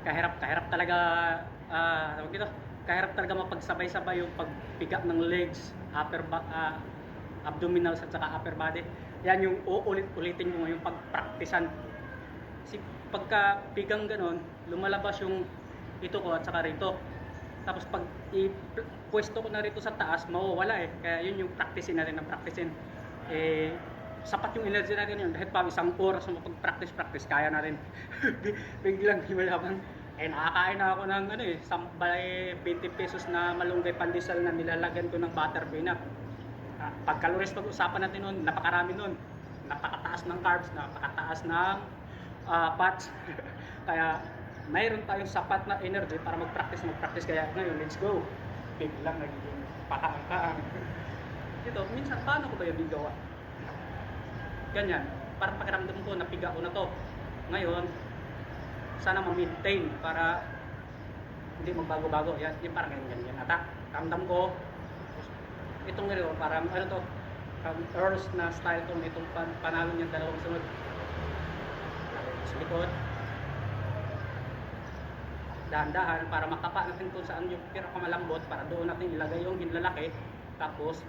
kahirap talaga, tawag dito, kahirap talaga mapagsabay-sabay yung pagpiga ng legs, abdominals at saka upper body. Yan yung uulit-ulitin mo ngayong pagpraktisan. Kasi pagka pigang ganon, lumalabas yung ito ko at saka rito. Tapos pag pwesto ko na rito sa taas, mawawala eh. Kaya yun yung practicein natin ng practicein. Sapat yung energy natin yun. Kahit pa isang oras mo pag-practice, kaya natin. Biglang himalabang. Nakakain na ako ng 20 pesos na malunggay pandesal na nilalagyan ko ng butter peanut. Pag calories pag-usapan natin nun, napakarami nun. Napakataas ng carbs, napakataas ng fats. Kaya mayroon tayong sapat na energy para mag-practice. Kaya ngayon, let's go. Biglang nagiging pakaang-kaang. Ito, minsan paano ko ba yung gawa? Ganyan, parang pakiramdam ko, napiga ko na to. Ngayon, sana ma-maintain para hindi magbago-bago. Yan parang ganyan. At ramdam ko, itong ganito, parang Earls na style to, itong panalo niyang dalawang sunod. Sa likod. Dahan-dahan para makapa natin kung saan yung pinakamalambot para doon natin ilagay yung ginlalaki. Tapos,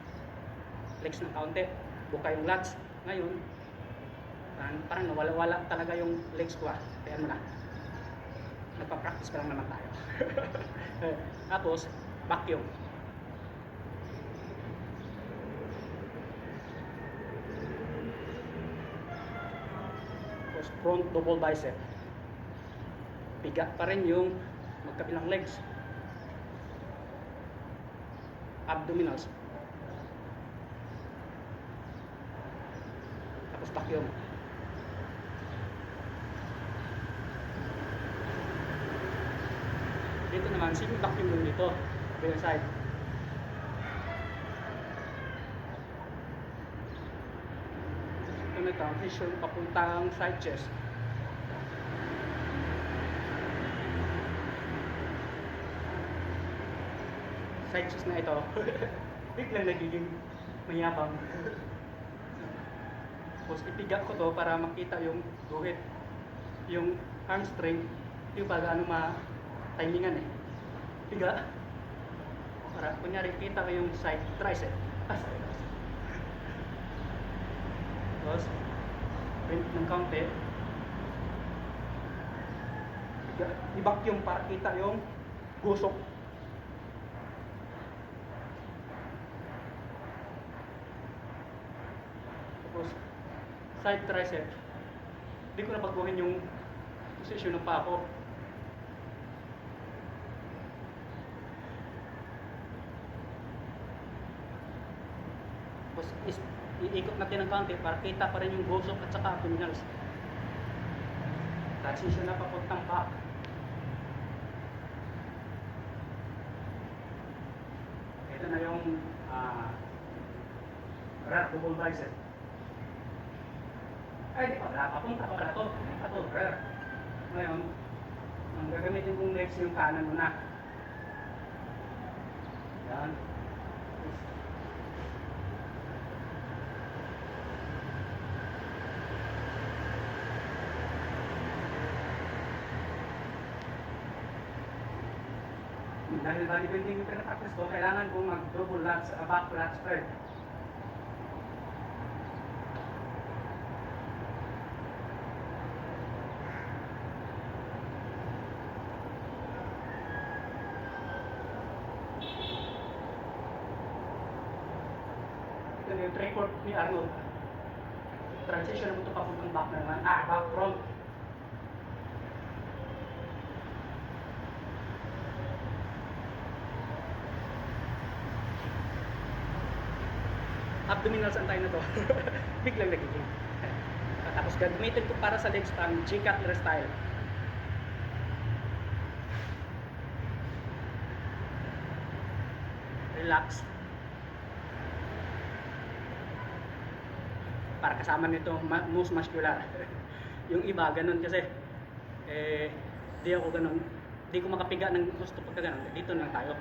flex ng kaunti. Buka yung lats. Ngayon, parang nawala-wala talaga yung legs ko. Kaya mo na. Nagpa-practice pa lang naman tayo. Tapos, vacuum. Tapos, front double bicep. Piga pa rin yung magkabilang legs. Abdominals. Tapos vacuum. Dito naman, sino vacuum yung dito? Kabilang side. Ito na transition papuntang side chest. Side chest na ito. Biglang nagiging mayabang. Tapos ipiga ko to para makita yung guhit. Yung hamstring, yung pag ano timingan eh. Piga. Para kunyari kita ko yung side tricep. Tapos print ng kaunti. Piga. I-vacuum para kita yung gusok. Tapos side tricep. Hindi ko na baguhin yung posisyon ng paa ko. Tapos iikot natin ng kaunti para kita pa rin yung gusok at saka abdominals. Transition na papuntang back. Ito na yung rear double bicep. Ay, di pa wala. Papunta pa pala ito. Ito, rear. Ngayon, ang gagamitin kong legs yung kanan muna. Yan. Dahil bodybuilding yung pinatapos ko, kailangan kong mag-double lats, back lats spread. Ito yung tricep ni Arnold. Transition mo ito papuntang back na naman. Back front. Abdominals ang tayo na to. Biglang nagiging. Tapos gagamitin ko para sa legs pang G-Cutler style. Relax. Para kasama nito most muscular. Yung iba ganun kasi di ako ganun. Di ko makapiga ng gusto pagka ganun. Dito lang tayo.